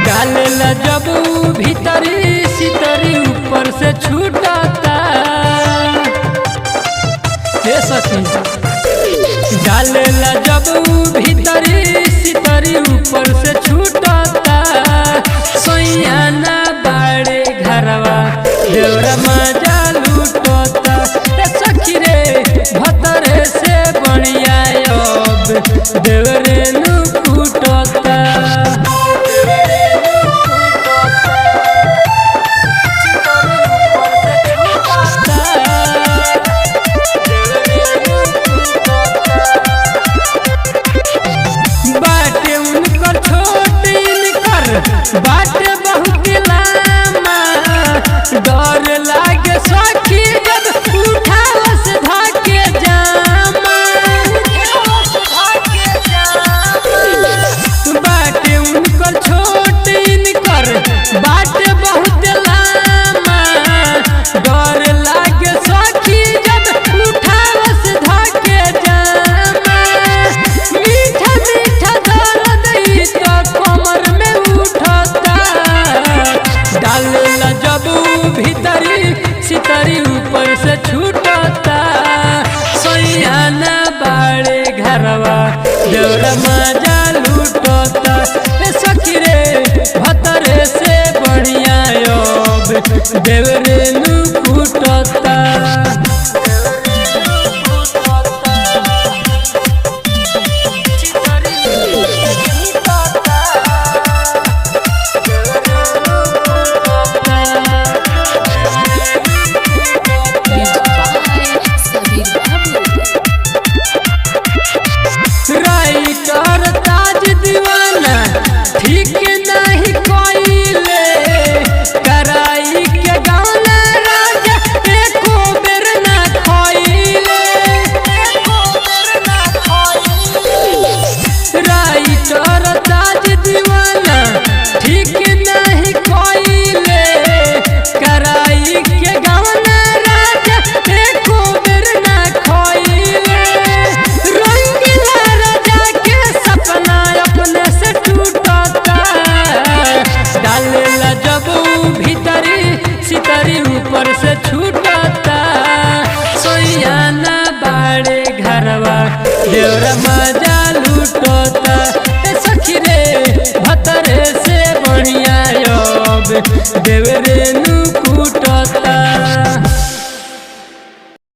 डालेला जब भीतरी सितरी ऊपर से छूटता हे सखी। डालेला जब भीतरी सितरी ऊपर से छूटता सैयाना बाड़े घरवा देवरा मजा लूटता हे सखी रे भतरे से बढ़िया अब देवरे नु कूटता। बाटे बहुत लामा डर लागे सखी जब उठावस धाके जामा। बाटे उनकर छोट इनकर बाटे बहुत लामा डर लागे सखी जब उठावस धाके जामा। मीठा मीठा दर्द ई तो कमर में डालेला जब भीतरी सितरी ऊपर से छूटता सैयाना बाड़े घरवा देवरा मजा लूटता हे सखी रे भतरे से बढ़िया अब देवरे नु कूटता। ठीक नहीं कोइले कराई के गाना राजा एको बेर ना खोइले। राइटर ताज दीवाना ठीक नहीं कोइले कराई के गाना राजा एको बेर ना खोइले। रंगीला राजा के सपना अपने से डालेला जब भीतरी सितरी ऊपर से छूटता सैयाना बाड़े घरवा देवरा मजा लूटता हे सखी रे भतरे से बढ़िया अब